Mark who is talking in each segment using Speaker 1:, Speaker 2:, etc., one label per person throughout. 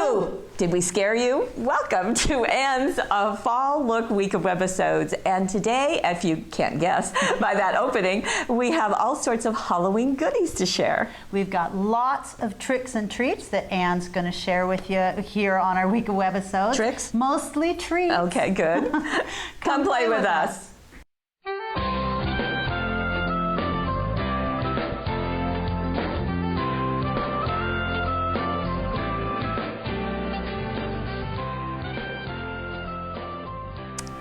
Speaker 1: Boo! Did we scare you? Welcome to Anne's Fall Look Week of Webisodes. And today, if you can't guess by that opening, we have all sorts of Halloween goodies to share.
Speaker 2: We've got lots of tricks and treats that Anne's going to share with you here on our Week of Webisodes.
Speaker 1: Tricks?
Speaker 2: Mostly treats.
Speaker 1: Okay, good. Come play with us.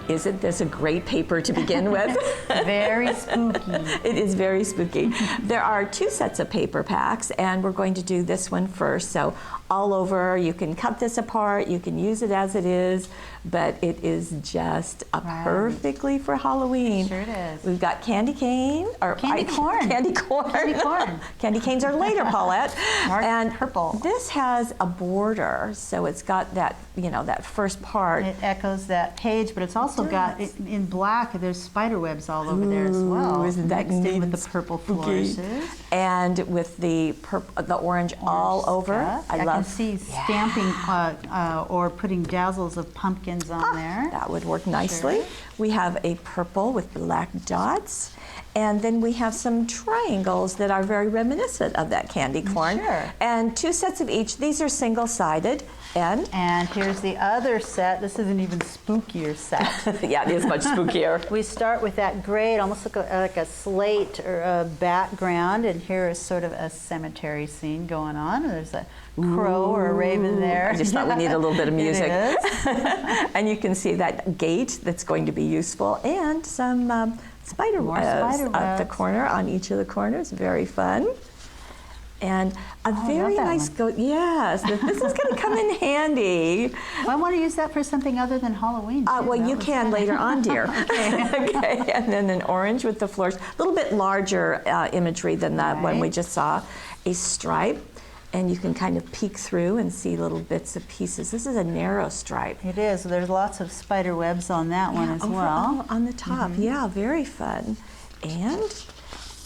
Speaker 1: Isn't this a great paper to begin with?
Speaker 2: Very spooky.
Speaker 1: It is very spooky. There are two sets of paper packs, and we're going to do this one first. So all over, you can cut this apart, you can use it as it is, but it is just perfectly for Halloween.
Speaker 2: Sure it is.
Speaker 1: We've got candy cane, or
Speaker 2: candy corn.
Speaker 1: Candy corn.
Speaker 2: Candy corn.
Speaker 1: Candy canes are later, Paulette.
Speaker 2: And purple.
Speaker 1: This has a border, so it's got that, you know, that first part.
Speaker 2: It echoes that page, but it's also got in black. There's spider webs all over there as well.
Speaker 1: Isn't that neat?
Speaker 2: With the purple flourishes.
Speaker 1: And with the orange all over.
Speaker 2: I can see stamping or putting dazzles of pumpkins on there.
Speaker 1: That would work nicely. Sure. We have a purple with black dots. And then we have some triangles that are very reminiscent of that candy corn.
Speaker 2: Sure.
Speaker 1: And two sets of each. These are single-sided.
Speaker 2: And here's the other set. This is an even spookier set.
Speaker 1: Yeah, it is much spookier.
Speaker 2: We start with that gray. It almost looks like a slate or a background. And here is sort of a cemetery scene going on. There's a crow or a raven there.
Speaker 1: I just thought we need a little bit of music.
Speaker 2: It is.
Speaker 1: And you can see that gate that's going to be useful, and some spider webs at the corner, on each of the corners. Very fun. And a very nice yes, this is going to come in handy.
Speaker 2: Well, I want to use that for something other than Halloween.
Speaker 1: Well, you can later on, dear. Okay. And then an orange with the floors, a little bit larger imagery than that one we just saw. A stripe, and you can kind of peek through and see little bits of pieces. This is a narrow stripe.
Speaker 2: It is. There's lots of spider webs on that one as well.
Speaker 1: On the top, yeah, very fun. And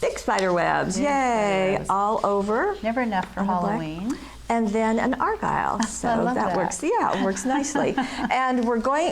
Speaker 1: big spider webs, yay, all over.
Speaker 2: Never enough for Halloween.
Speaker 1: And then an argyle, so that works. Yeah, it works nicely. And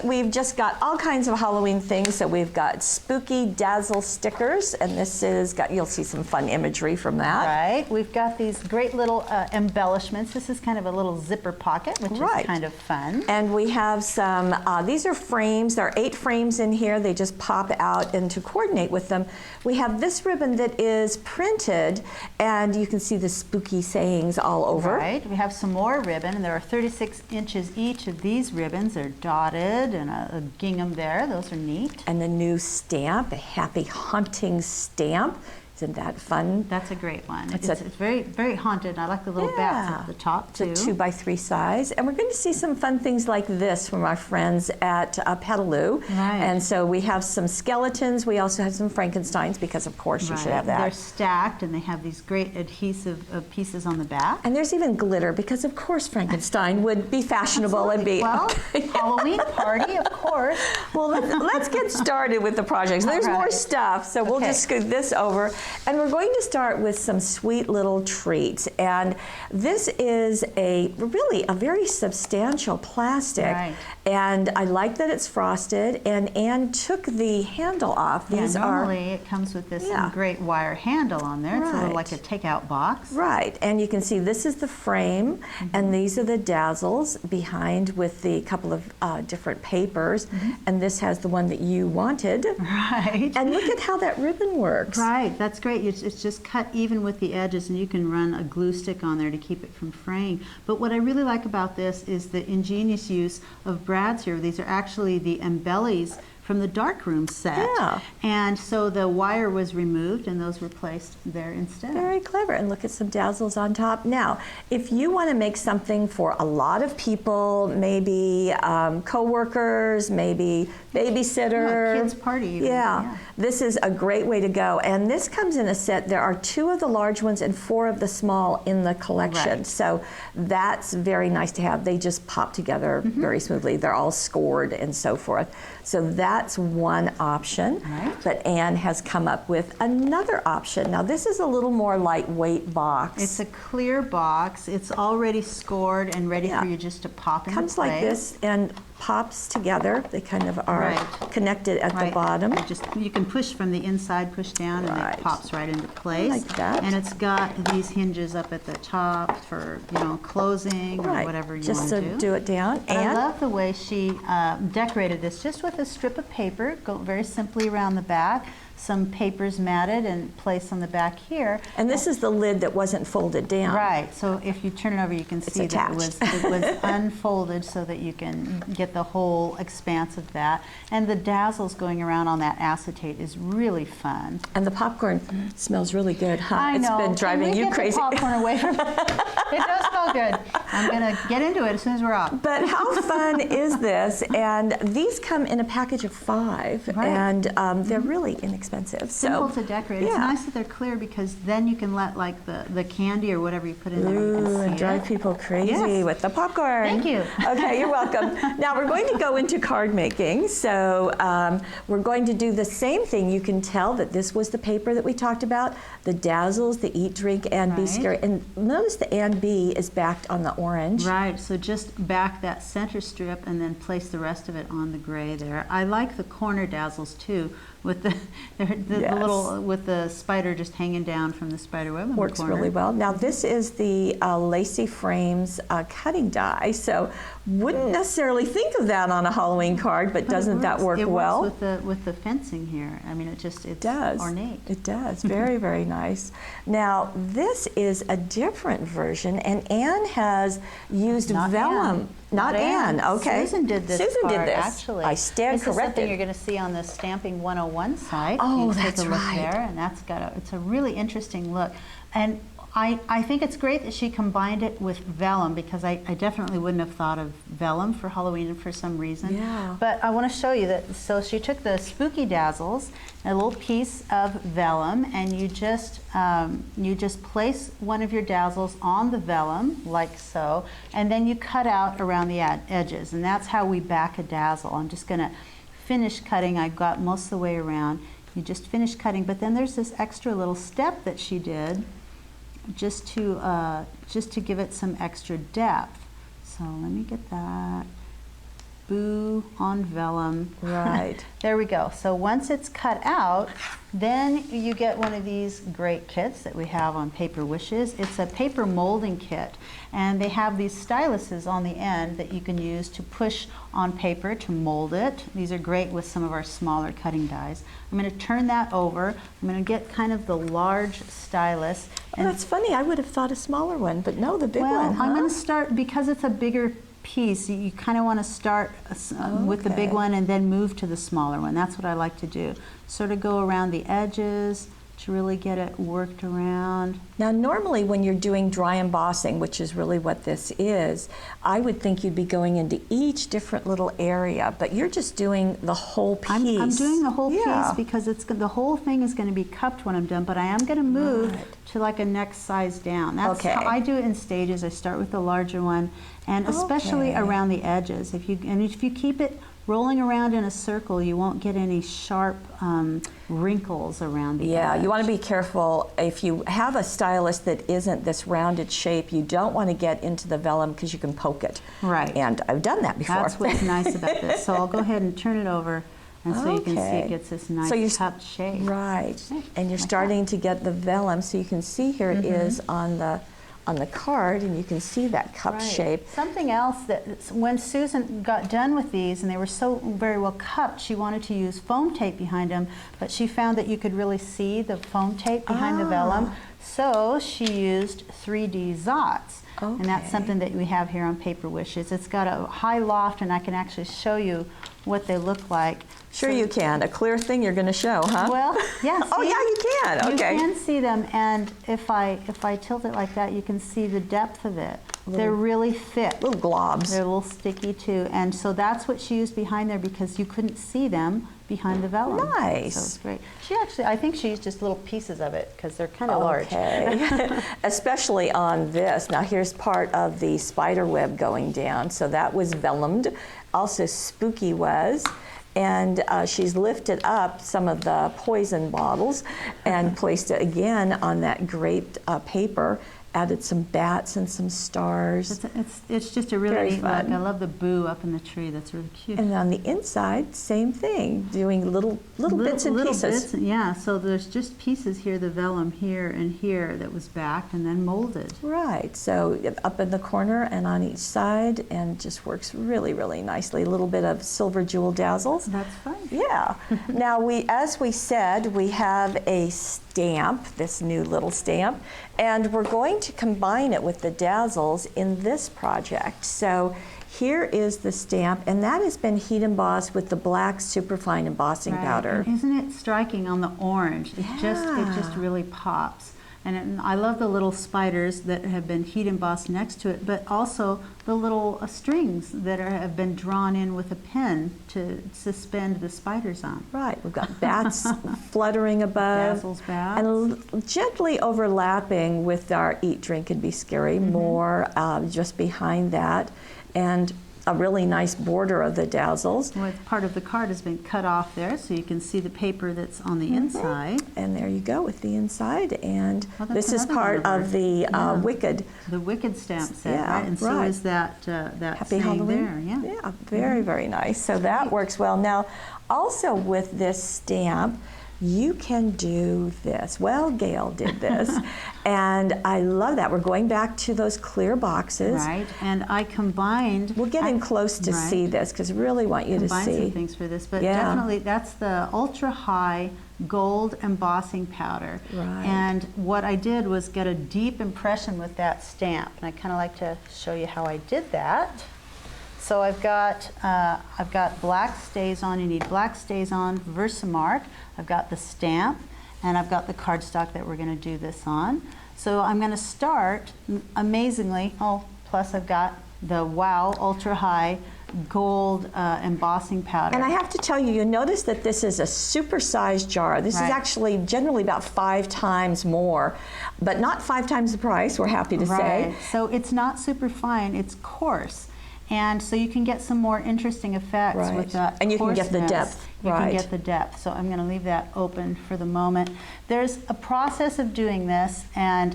Speaker 1: we've just got all kinds of Halloween things. So we've got spooky dazzle stickers, and this is you'll see some fun imagery from that.
Speaker 2: Right. We've got these great little embellishments. This is kind of a little zipper pocket, which is kind of fun.
Speaker 1: And we have some. These are frames. There are 8 frames in here. They just pop out, and to coordinate with them, we have this ribbon that is printed, and you can see the spooky sayings all over.
Speaker 2: Right. We have some more ribbon, and there are 36 inches each of these ribbons. They're dotted and a gingham there. Those are neat.
Speaker 1: And the new stamp, a happy haunting stamp. Isn't that fun?
Speaker 2: That's a great one. It's very, very haunted. I like the little bats at the top, too.
Speaker 1: It's a 2x3 size. And we're going to see some fun things like this from our friends at Petaloo.
Speaker 2: Right.
Speaker 1: And so we have some skeletons. We also have some Frankensteins, because, of course, you should have that.
Speaker 2: They're stacked, and they have these great adhesive pieces on the back.
Speaker 1: And there's even glitter, because, of course, Frankenstein would be fashionable and be...
Speaker 2: Well, Halloween party, of course.
Speaker 1: Well, let's get started with the projects. There's more stuff, so we'll just scoot this over. And we're going to start with some sweet little treats. And this is really a very substantial plastic. Right. And I like that it's frosted. And Anne took the handle off.
Speaker 2: Normally it comes with this great wire handle on there. It's sort of like a takeout box.
Speaker 1: Right. And you can see this is the frame, and these are the dazzles behind with the couple of different papers. And this has the one that you wanted.
Speaker 2: Right.
Speaker 1: And look at how that ribbon works.
Speaker 2: Right. That's great. It's just cut even with the edges, and you can run a glue stick on there to keep it from fraying. But what I really like about this is the ingenious use of brads here. These are actually the embellies from the darkroom set. Yeah. And so the wire was removed, and those were placed there instead.
Speaker 1: Very clever. And look at some dazzles on top. Now, if you want to make something for a lot of people, maybe co-workers, maybe babysitter.
Speaker 2: Kids party even.
Speaker 1: Yeah. This is a great way to go. And this comes in a set. There are 2 of the large ones and 4 of the small in the collection. Right. So that's very nice to have. They just pop together very smoothly. They're all scored and so forth. So that that's one option.
Speaker 2: Right.
Speaker 1: But Anne has come up with another option. Now this is a little more lightweight box.
Speaker 2: It's a clear box. It's already scored and ready
Speaker 1: Yeah.
Speaker 2: for you just to pop into
Speaker 1: Comes
Speaker 2: place.
Speaker 1: like this and pops together. They kind of are
Speaker 2: Right.
Speaker 1: connected at the bottom.
Speaker 2: You can push from the inside, push down, and
Speaker 1: Right.
Speaker 2: it pops right into place.
Speaker 1: Like that.
Speaker 2: And it's got these hinges up at the top for, closing or whatever you
Speaker 1: Just
Speaker 2: want
Speaker 1: to
Speaker 2: to
Speaker 1: do it down.
Speaker 2: But I
Speaker 1: And
Speaker 2: love the way she decorated this just with a strip of paper, go very simply around the back, some papers matted and placed on the back here.
Speaker 1: and this is the lid that wasn't folded down.
Speaker 2: Right, so if you turn it over, you can see that
Speaker 1: attached.
Speaker 2: it was unfolded so that you can get the whole expanse of that. And the dazzles going around on that acetate is really fun.
Speaker 1: And the popcorn smells really good, huh?
Speaker 2: I know.
Speaker 1: It's been driving you crazy.
Speaker 2: Can we get the popcorn away from it? It does smell good. I'm going to get into it as soon as we're off.
Speaker 1: But how fun is this? And these come in a package of 5,
Speaker 2: Right.
Speaker 1: and they're really inexpensive.
Speaker 2: Simple to decorate. It's
Speaker 1: yeah.
Speaker 2: nice that they're clear because then you can let like the candy or whatever you put in there, you can see
Speaker 1: and drive
Speaker 2: it.
Speaker 1: people crazy
Speaker 2: Yes.
Speaker 1: with the popcorn.
Speaker 2: Thank you.
Speaker 1: Okay, you're welcome. Now we're going to go into card making. So we're going to do the same thing. You can tell that this was the paper that we talked about, the dazzles, the eat, drink, and be
Speaker 2: Right.
Speaker 1: scary. And notice the and be is backed on the orange.
Speaker 2: Right, so just back that center strip and then place the rest of it on the gray there. I like the corner dazzles too, with the
Speaker 1: Yes.
Speaker 2: little with the spider just hanging down from the spider web in the
Speaker 1: Works
Speaker 2: corner.
Speaker 1: really well. Now this is the Lacy Frames cutting die, so wouldn't necessarily think of that on a Halloween card, but
Speaker 2: But it
Speaker 1: doesn't that
Speaker 2: works.
Speaker 1: work
Speaker 2: It
Speaker 1: well?
Speaker 2: works with the fencing here. I mean, it's
Speaker 1: Does.
Speaker 2: ornate.
Speaker 1: It does. Very, very nice. Now, this is a different version, and Anne has used
Speaker 2: Not
Speaker 1: vellum.
Speaker 2: Anne.
Speaker 1: Not Anne. Okay.
Speaker 2: Susan did this
Speaker 1: Susan
Speaker 2: card,
Speaker 1: did this.
Speaker 2: actually.
Speaker 1: I stand
Speaker 2: This is something
Speaker 1: corrected.
Speaker 2: you're going to see on the Stamping 101 site.
Speaker 1: Oh,
Speaker 2: you can
Speaker 1: that's
Speaker 2: take a look
Speaker 1: right.
Speaker 2: there, and that's it's a really interesting look. And I think it's great that she combined it with vellum because I definitely wouldn't have thought of vellum for Halloween for some reason.
Speaker 1: Yeah.
Speaker 2: But I want to show you that. So she took the Spooky Dazzles, a little piece of vellum, and you just place one of your dazzles on the vellum like so, and then you cut out around the edges, and that's how we back a dazzle. I'm just going to finish cutting. I got most of the way around. You just finish cutting, but then there's this extra little step that she did just to give it some extra depth. So let me get that. Boo on vellum.
Speaker 1: Right.
Speaker 2: There we go. So once it's cut out, then you get one of these great kits that we have on Paper Wishes. It's a paper molding kit, and they have these styluses on the end that you can use to push on paper to mold it. These are great with some of our smaller cutting dies. I'm going to turn that over. I'm going to get kind of the large stylus.
Speaker 1: Oh, that's funny. I would have thought a smaller one, but no, the big one. Huh?
Speaker 2: I'm going to start, because it's a bigger piece, you kind of want to start with the big
Speaker 1: Okay.
Speaker 2: one and then move to the smaller one. That's what I like to do. Sort of go around the edges to really get it worked around.
Speaker 1: Now, normally when you're doing dry embossing, which is really what this is, I would think you'd be going into each different little area, but you're just doing the whole piece.
Speaker 2: I'm doing the whole
Speaker 1: Yeah.
Speaker 2: piece because the whole thing is going to be cupped when I'm done, but I am going to move
Speaker 1: Right.
Speaker 2: to like a next size down. That's
Speaker 1: Okay.
Speaker 2: how I do it in stages. I start with the larger one, and especially
Speaker 1: Okay.
Speaker 2: around the edges. If you keep it rolling around in a circle, you won't get any sharp wrinkles around the
Speaker 1: Yeah,
Speaker 2: edge.
Speaker 1: you want to be careful. If you have a stylus that isn't this rounded shape, you don't want to get into the vellum because you can poke it.
Speaker 2: Right.
Speaker 1: And I've done that before.
Speaker 2: That's what's nice about this. So I'll go ahead and turn it over, and so you can see
Speaker 1: Okay.
Speaker 2: it gets this nice
Speaker 1: So you're
Speaker 2: cupped shape.
Speaker 1: Right. And you're
Speaker 2: like
Speaker 1: starting to get the vellum, so you can see here it is on the card, and you can see that cup
Speaker 2: Right.
Speaker 1: shape.
Speaker 2: Something else that when Susan got done with these and they were so very well cupped, she wanted to use foam tape behind them, but she found that you could really see the foam tape behind the vellum. So she used 3D Zots. And that's
Speaker 1: Okay.
Speaker 2: something that we have here on Paper Wishes. It's got a high loft, and I can actually show you what they look like.
Speaker 1: Sure
Speaker 2: So-
Speaker 1: you can. A clear thing you're going to show, huh?
Speaker 2: Well, yeah.
Speaker 1: Oh,
Speaker 2: see?
Speaker 1: yeah, you can. Okay.
Speaker 2: You can see them, and if I tilt it like that, you can see the depth of it. They're really thick.
Speaker 1: Little globs.
Speaker 2: They're a little sticky too, and so that's what she used behind there because you couldn't see them behind the vellum.
Speaker 1: Nice.
Speaker 2: So it's great. I think she used just little pieces of it because they're kind of large.
Speaker 1: Okay. Especially on this. Now here's part of the spider web going down. So that was vellumed. Also Spooky was. and she's lifted up some of the poison bottles and placed it again on that graped paper. Added some bats and some stars.
Speaker 2: It's just a really
Speaker 1: Very
Speaker 2: neat
Speaker 1: fun.
Speaker 2: look. I love the boo up in the tree. That's really cute.
Speaker 1: And on the inside, same thing, doing little bits and pieces.
Speaker 2: Bits, yeah, so there's just pieces here, the vellum here and here that was backed and then molded.
Speaker 1: Right, so up in the corner and on each side, and just works really, really nicely. A little bit of silver jewel dazzles.
Speaker 2: That's fun.
Speaker 1: Yeah. Now, as we said, we have a stamp, this new little stamp, and we're going to combine it with the dazzles in this project. So here is the stamp, and that has been heat embossed with the black superfine embossing powder.
Speaker 2: And isn't it striking on the orange? It just really pops. And I love the little spiders that have been heat embossed next to it, but also the little strings that have been drawn in with a pen to suspend the spiders on.
Speaker 1: Right, we've got bats fluttering above.
Speaker 2: Dazzles bats.
Speaker 1: And gently overlapping with our Eat, Drink, and Be Scary, more just behind that. And a really nice border of the dazzles.
Speaker 2: Well, part of the card has been cut off there, so you can see the paper that's on the inside.
Speaker 1: And there you go with the inside. And
Speaker 2: that's
Speaker 1: this is
Speaker 2: another
Speaker 1: part
Speaker 2: one
Speaker 1: of the Wicked.
Speaker 2: The Wicked stamp set,
Speaker 1: Yeah,
Speaker 2: right? And so is that
Speaker 1: Happy
Speaker 2: saying
Speaker 1: Halloween.
Speaker 2: there, yeah.
Speaker 1: Yeah, very, very nice. So that works well. Now, also with this stamp, you can do this. Well, Gail did this, and I love that. We're going back to those clear boxes.
Speaker 2: Right, and I combined...
Speaker 1: We'll get in close to see this, because I really want you to
Speaker 2: Combine
Speaker 1: see.
Speaker 2: some things for this, but
Speaker 1: Yeah.
Speaker 2: definitely that's the ultra high gold embossing powder.
Speaker 1: Right.
Speaker 2: And what I did was get a deep impression with that stamp, and I kind of like to show you how I did that. So I've got black stays on. You need black stays on, Versamark. I've got the stamp, and I've got the cardstock that we're going to do this on. So I'm going to start, amazingly, plus I've got the Wow Ultra High Gold embossing powder.
Speaker 1: And I have to tell you, you'll notice that this is a super-sized jar. This is actually generally about 5 times more, but not 5 times the price, we're happy to say.
Speaker 2: So it's not super fine, it's coarse. And so you can get some more interesting effects with that.
Speaker 1: And you can get the
Speaker 2: coarseness.
Speaker 1: depth.
Speaker 2: You can get the depth. So I'm going to leave that open for the moment. There's a process of doing this, and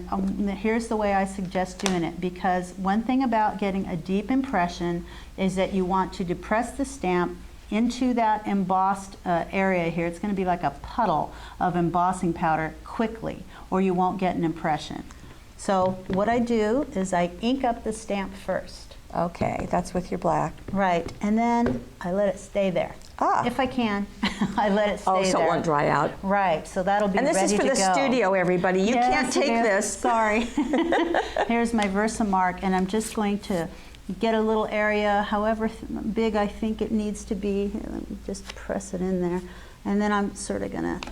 Speaker 2: here's the way I suggest doing it, because one thing about getting a deep impression is that you want to depress the stamp into that embossed area here. It's going to be like a puddle of embossing powder quickly, or you won't get an impression. So what I do is I ink up the stamp first.
Speaker 1: Okay, that's with your black.
Speaker 2: Right, and then I let it stay there. If I can, I let it stay there.
Speaker 1: So it won't dry out.
Speaker 2: Right, so that'll be ready to go.
Speaker 1: And this is for the studio, everybody. You can't take this.
Speaker 2: Sorry. Here's my Versamark, and I'm just going to get a little area, however big I think it needs to be. Here, let me just press it in there. And then I'm sort of going to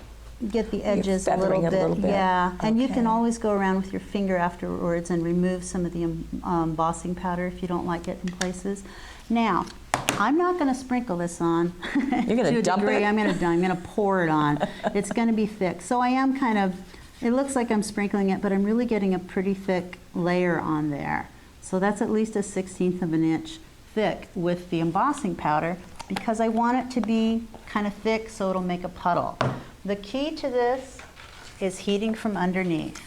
Speaker 2: get the edges a little bit. Yeah, and you can always go around with your finger afterwards and remove some of the embossing powder if you don't like it in places. Now, I'm not going to sprinkle this on.
Speaker 1: You're going to dump it?
Speaker 2: I'm going to pour it on. It's going to be thick. So I am kind of, it looks like I'm sprinkling it, but I'm really getting a pretty thick layer on there. So that's at least 1/16 of an inch thick with the embossing powder, because I want it to be kind of thick so it'll make a puddle. The key to this is heating from underneath.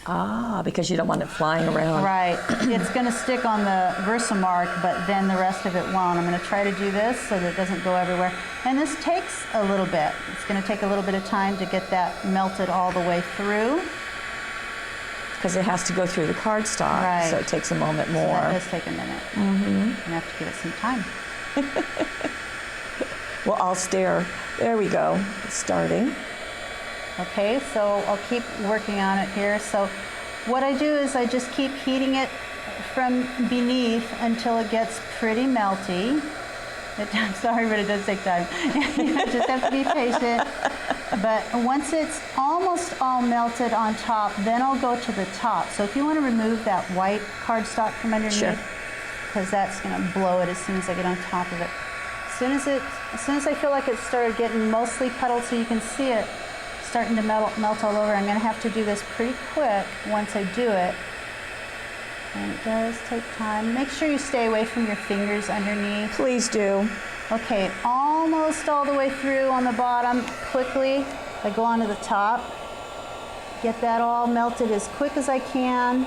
Speaker 1: Because you don't want it flying around.
Speaker 2: Right. It's going to stick on the Versamark, but then the rest of it won't. I'm going to try to do this so that it doesn't go everywhere. And this takes a little bit. It's going to take a little bit of time to get that melted all the way through.
Speaker 1: Because it has to go through the cardstock, so it takes a moment more.
Speaker 2: So that does take a minute. You have to give it some time.
Speaker 1: Well, I'll stare. There we go. It's starting.
Speaker 2: Okay, so I'll keep working on it here. So what I do is I just keep heating it from beneath until it gets pretty melty. I'm sorry, but it does take time. You just have to be patient. But once it's almost all melted on top, then I'll go to the top. So if you want to remove that white cardstock from underneath, because that's going to blow it as soon as I get on top of it. As soon as I feel like it started getting mostly puddled, so you can see it starting to melt all over, I'm going to have to do this pretty quick once I do it. And it does take time. Make sure you stay away from your fingers underneath.
Speaker 1: Please do.
Speaker 2: Okay, almost all the way through on the bottom. Quickly, I go onto the top. Get that all melted as quick as I can.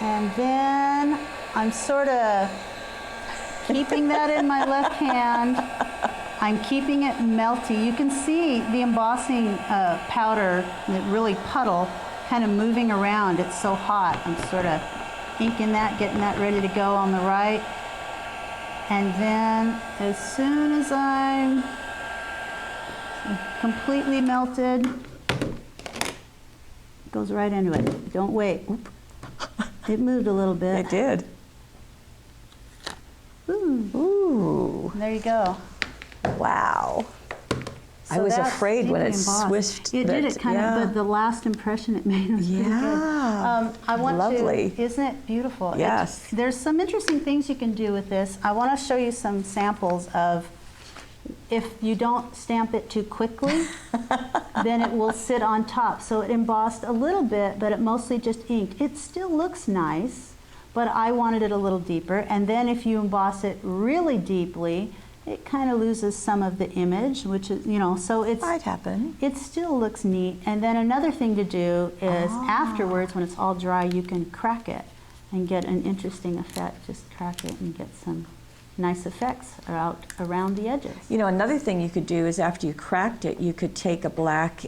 Speaker 2: And then I'm sort of keeping that in my left hand. I'm keeping it melty. You can see the embossing powder, the really puddle, kind of moving around. It's so hot. I'm sort of inking that, getting that ready to go on the right. And then as soon as I'm completely melted, it goes right into it. Don't wait. Oop. It moved a little bit.
Speaker 1: It did.
Speaker 2: Ooh.
Speaker 1: Ooh.
Speaker 2: There you go.
Speaker 1: Wow. I was afraid when it swished.
Speaker 2: It did. It kind of, but the last impression it made was pretty good. I want
Speaker 1: Lovely.
Speaker 2: to. Isn't it beautiful?
Speaker 1: Yes.
Speaker 2: There's some interesting things you can do with this. I want to show you some samples of. If you don't stamp it too quickly, then it will sit on top. So it embossed a little bit, but it mostly just inked. It still looks nice, but I wanted it a little deeper. And then if you emboss it really deeply, it kind of loses some of the image, which is, you know, so it's...
Speaker 1: Might happen.
Speaker 2: It still looks neat. And then another thing to do is afterwards, when it's all dry, you can crack it and get an interesting effect. Just crack it and get some nice effects out around the edges.
Speaker 1: You know, another thing you could do is after you cracked it, you could take a black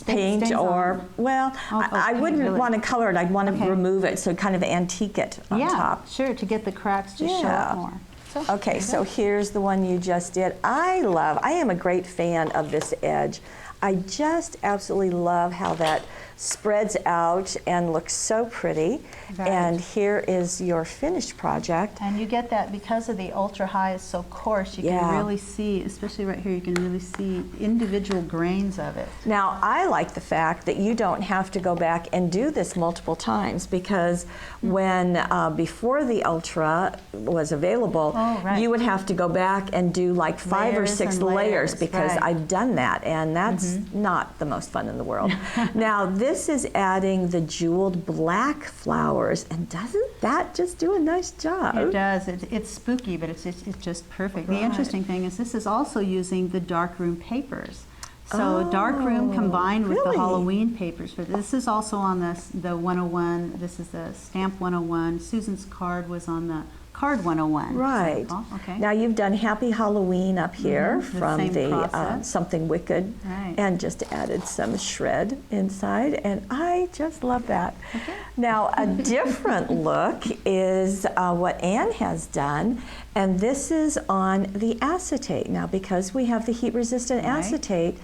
Speaker 1: paint or, well, I wouldn't
Speaker 2: really
Speaker 1: want to color it. I'd want to remove it, so kind of antique it on top.
Speaker 2: Yeah, sure, to get the cracks to show up more. So,
Speaker 1: okay, so here's the one you just did. I am a great fan of this edge. I just absolutely love how that spreads out and looks so pretty.
Speaker 2: Right.
Speaker 1: And here is your finished project.
Speaker 2: And you get that because of the ultra high is so coarse, you can really see, especially right here, you can really see individual grains of it.
Speaker 1: Now, I like the fact that you don't have to go back and do this multiple times, because when before the ultra was available, you would have to go back and do like 5 or 6 layers, because I've done that, and that's not the most fun in the world. Now, this is adding the jeweled black flowers, and doesn't that just do a nice job?
Speaker 2: It does. It's spooky, but it's just perfect. The interesting thing is this is also using the darkroom papers. So darkroom combined with the Halloween papers. This is also on the 101. This is the Stamp 101. Susan's card was on the Card 101.
Speaker 1: Right.
Speaker 2: So, okay.
Speaker 1: Now you've done Happy Halloween up here from the Something Wicked, and just added some shred inside, and I just love that. Okay. Now a different look is what Anne has done, and this is on the acetate. Now, because we have the heat-resistant acetate,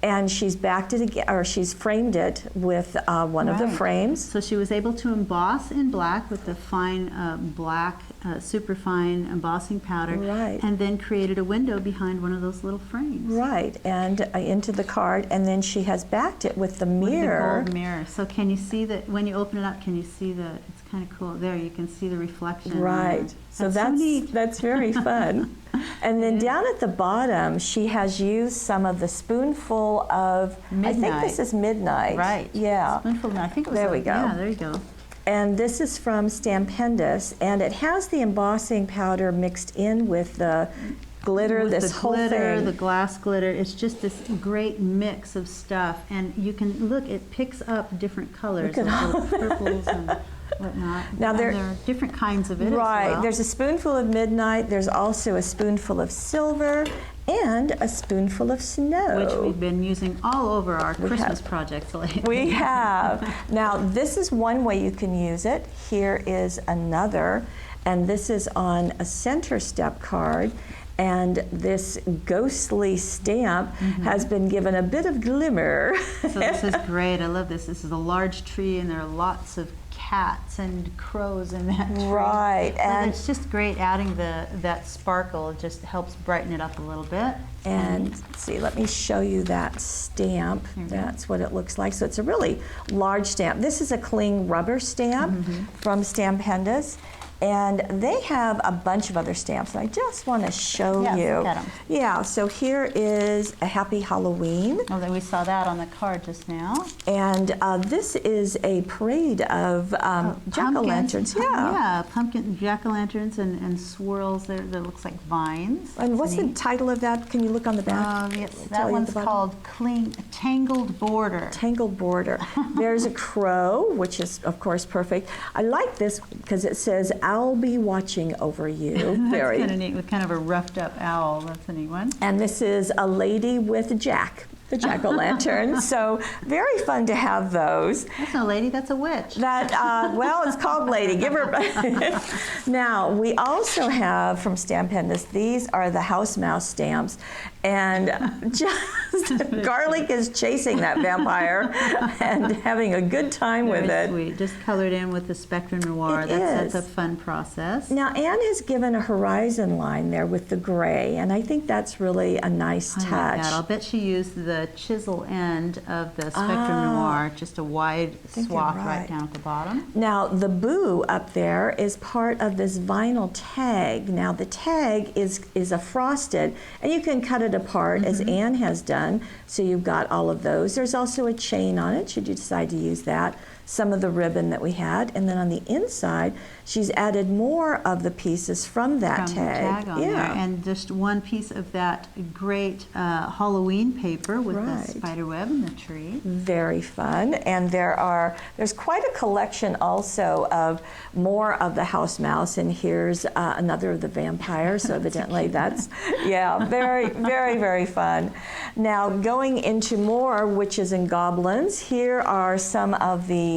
Speaker 1: and she's backed it again, or she's framed it with one of the frames.
Speaker 2: So she was able to emboss in black with the fine black, super fine embossing powder, and then created a window behind one of those little frames.
Speaker 1: Right, and into the card, and then she has backed it with the mirror.
Speaker 2: With the gold mirror. So can you see that when you open it up? Can you see the? It's kind of cool. There, you can see the reflection.
Speaker 1: Right. So that's very fun. And then down at the bottom, she has used some of the spoonful of
Speaker 2: Midnight.
Speaker 1: I think this is Midnight.
Speaker 2: Right.
Speaker 1: Yeah.
Speaker 2: Spoonful of, I think it was.
Speaker 1: There we go.
Speaker 2: Yeah, there you go.
Speaker 1: And this is from Stampendous, and it has the embossing powder mixed in with the glitter,
Speaker 2: with
Speaker 1: this
Speaker 2: the
Speaker 1: whole
Speaker 2: glitter,
Speaker 1: thing.
Speaker 2: the glass glitter. It's just this great mix of stuff, and you can look. It picks up different colors, like purples and whatnot.
Speaker 1: Now
Speaker 2: there are different kinds of it.
Speaker 1: Right.
Speaker 2: As well.
Speaker 1: There's a spoonful of Midnight. There's also a spoonful of silver, and a spoonful of snow.
Speaker 2: Which we've been using all over our Christmas projects lately.
Speaker 1: We have. Now, this is one way you can use it. Here is another, and this is on a center step card. And this ghostly stamp has been given a bit of glimmer.
Speaker 2: So this is great. I love this. This is a large tree, and there are lots of cats and crows in that tree.
Speaker 1: Right.
Speaker 2: And it's just great adding that sparkle. It just helps brighten it up a little bit.
Speaker 1: And see, let me show you that stamp. That's what it looks like. So it's a really large stamp. This is a cling rubber stamp from Stampendous. And they have a bunch of other stamps, and I just want to show you.
Speaker 2: Look at 'em.
Speaker 1: Yeah, so here is a Happy Halloween.
Speaker 2: Oh, we saw that on the card just now.
Speaker 1: And this is a parade of jack-o'-lanterns.
Speaker 2: Yeah, pumpkin jack-o'-lanterns and swirls that looks like vines.
Speaker 1: And what's the title of that? Can you look on the back?
Speaker 2: Yes, that one's called Tangled Border.
Speaker 1: Tangled Border. There's a crow, which is, of course, perfect. I like this because it says, "I'll be watching over you."
Speaker 2: That's kind of neat, with kind of a roughed up owl. That's a neat one.
Speaker 1: And this is a lady with Jack, the jack-o'-lantern. So very fun to have those.
Speaker 2: That's no lady, that's a witch.
Speaker 1: That, well, it's called Lady. Give her. Now, we also have from Stamp Pendus, these are the house mouse stamps. And just Garlic is chasing that vampire and having a good time with it.
Speaker 2: Sweet, just colored in with the Spectrum Noir. That's a fun process.
Speaker 1: Now, Anne has given a horizon line there with the gray, and I think that's really a nice touch.
Speaker 2: I like that. I'll bet she used the chisel end of the Spectrum Noir, just a wide swath right down at the bottom.
Speaker 1: Now, the boo up there is part of this vinyl tag. Now, the tag is a frosted, and you can cut it apart as Anne has done, so you've got all of those. There's also a chain on it, should you decide to use that. Some of the ribbon that we had, and then on the inside, she's added more of the pieces from that tag.
Speaker 2: On there. And just one piece of that great Halloween paper with the spider web and the tree.
Speaker 1: Very fun. And there's quite a collection also of more of the house mouse, and here's another of the vampires, so evidently that's, very, very, very fun. Now, going into more witches and goblins, here are some of the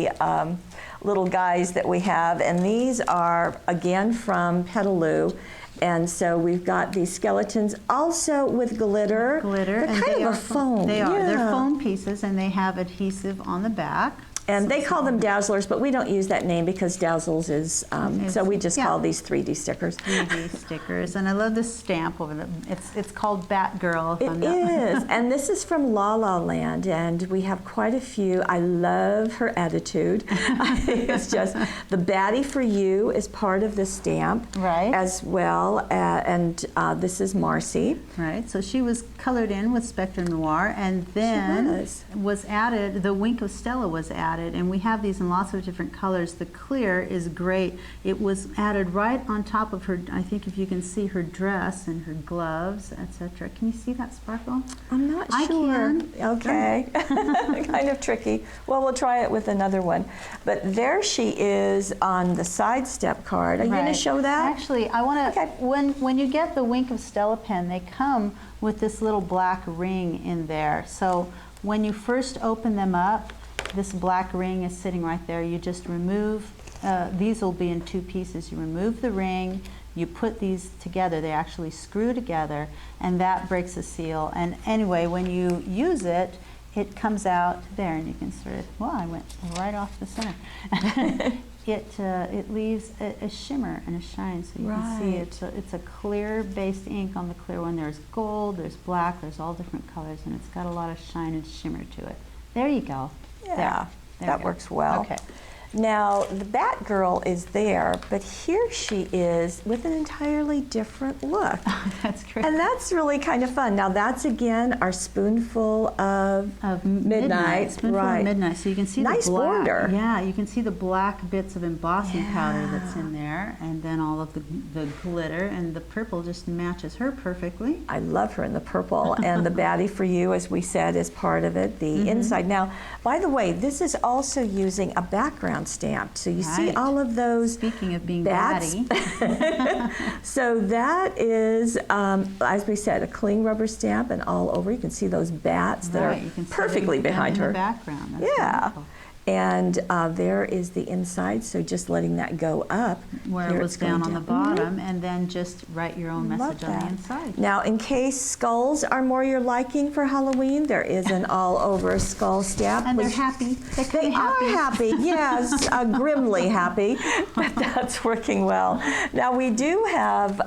Speaker 1: little guys that we have, and these are again from Petaloo. And so we've got these skeletons also with glitter. They're
Speaker 2: and
Speaker 1: kind of a foam.
Speaker 2: They are. They're foam pieces, and they have adhesive on the back.
Speaker 1: And they call them Dazzlers, but we don't use that name because Dazzles is, so we just call these 3D stickers.
Speaker 2: 3D stickers, and I love this stamp over them. It's called Batgirl.
Speaker 1: It is, and this is from La La Land, and we have quite a few. I love her attitude. It's just, the baddie for you is part of the stamp as well, and this is Marcy.
Speaker 2: Right, so she was colored in with Spectrum Noir, and then was added, the Wink of Stella was added. And we have these in lots of different colors. The clear is great. It was added right on top of her, I think if you can see her dress and her gloves, etc. Can you see that sparkle?
Speaker 1: I'm not sure.
Speaker 2: I can.
Speaker 1: Okay. Kind of tricky. Well, we'll try it with another one. But there she is on the side step card. Are you going to show that?
Speaker 2: Actually, I want to, when you get the Wink of Stella pen, they come with this little black ring in there. So when you first open them up, this black ring is sitting right there. You just remove, these will be in two pieces. You remove the ring, you put these together. They actually screw together, and that breaks the seal. And anyway, when you use it, it comes out there, and you can sort of, well, I went right off the center. It leaves a shimmer and a shine, so you can see it's a clear-based ink on the clear one. There's gold, there's black, there's all different colors, and it's got a lot of shine and shimmer to it. There you go.
Speaker 1: Yeah, that works well.
Speaker 2: Okay.
Speaker 1: Now, the Batgirl is there, but here she is with an entirely different look.
Speaker 2: That's great.
Speaker 1: And that's really kind of fun. Now, that's, again, our spoonful of midnight.
Speaker 2: Spoonful of midnight. So you can see
Speaker 1: nice
Speaker 2: the black.
Speaker 1: border.
Speaker 2: Yeah, you can see the black bits of embossing powder that's in there, and then all of the glitter, and the purple just matches her perfectly.
Speaker 1: I love her in the purple, and the baddie for you, as we said, is part of it, the inside. Now, by the way, this is also using a background stamp. So you see all of those.
Speaker 2: Speaking of being
Speaker 1: bats.
Speaker 2: batty.
Speaker 1: So that is, as we said, a cling rubber stamp, and all over you can see those bats that are perfectly behind her.
Speaker 2: In the background. That's wonderful.
Speaker 1: And there is the inside, so just letting that go up.
Speaker 2: Where it was down on the bottom, and then just write your own message on the inside.
Speaker 1: Now, in case skulls are more your liking for Halloween, there is an all-over skull stamp.
Speaker 2: And they're happy.
Speaker 1: They are happy, yes, grimly happy, but that's working well. Now, we do have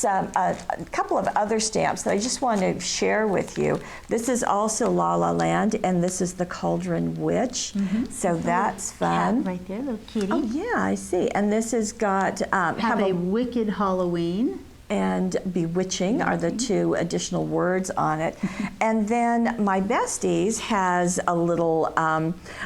Speaker 1: a couple of other stamps that I just want to share with you. This is also La La Land, and this is the Cauldron Witch. So that's fun.
Speaker 2: Cat right there, little kitty.
Speaker 1: Oh yeah, I see. And this has got
Speaker 2: Have a Wicked Halloween.
Speaker 1: And Bewitching are the two additional words on it. And then my besties has a little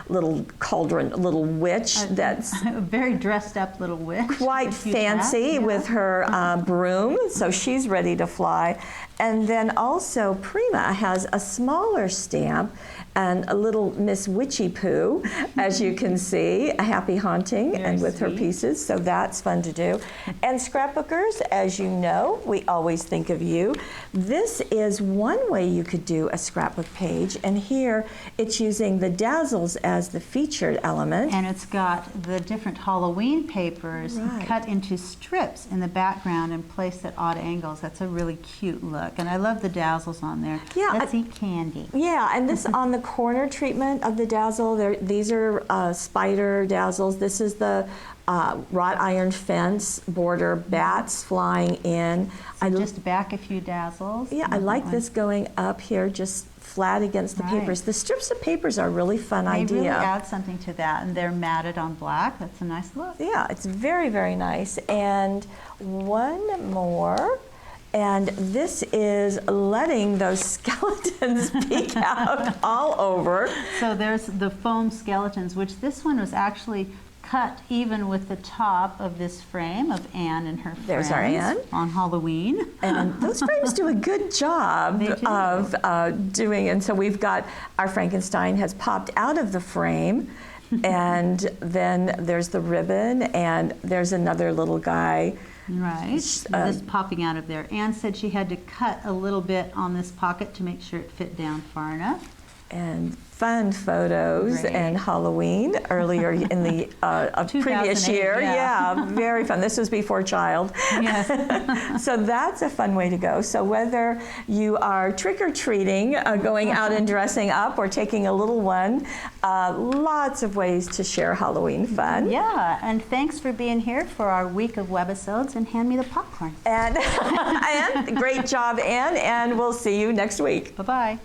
Speaker 1: little cauldron, little witch that's
Speaker 2: a very dressed up little witch.
Speaker 1: Quite fancy with her broom, so she's ready to fly. And then also Prima has a smaller stamp and a little Miss Witchy Poo, as you can see, a happy haunting,
Speaker 2: Very
Speaker 1: and with her
Speaker 2: sweet.
Speaker 1: pieces, so that's fun to do. And scrapbookers, as you know, we always think of you. This is one way you could do a scrapbook page, and here it's using the dazzles as the featured element.
Speaker 2: And it's got the different Halloween papers cut into strips in the background and placed at odd angles. That's a really cute look. And I love the dazzles on there.
Speaker 1: Yeah,
Speaker 2: Let's eat candy.
Speaker 1: Yeah, and this on the corner treatment of the dazzle, these are spider dazzles. This is the wrought iron fence border, bats flying in.
Speaker 2: So just back a few dazzles.
Speaker 1: Yeah, I like this going up here, just flat against the papers. The strips of papers are a really fun idea.
Speaker 2: They really add something to that, and they're matted on black. That's a nice look.
Speaker 1: Yeah, it's very, very nice. And one more. And this is letting those skeletons peek out all over.
Speaker 2: So there's the foam skeletons, which this one was actually cut even with the top of this frame of Anne and her friends.
Speaker 1: There's our Anne.
Speaker 2: On Halloween.
Speaker 1: And those frames do a good job of doing, and so we've got our Frankenstein has popped out of the frame, and then there's the ribbon, and there's another little guy.
Speaker 2: Right, this popping out of there. Anne said she had to cut a little bit on this pocket to make sure it fit down far enough.
Speaker 1: And fun photos and Halloween earlier in the previous year. Yeah, very fun. This was before child.
Speaker 2: Yes.
Speaker 1: So that's a fun way to go. So whether you are trick-or-treating, going out and dressing up, or taking a little one, lots of ways to share Halloween fun.
Speaker 2: Yeah, and thanks for being here for our week of Webisodes, and hand me the popcorn.
Speaker 1: And, and great job, Anne, and we'll see you next week.
Speaker 2: Bye-bye.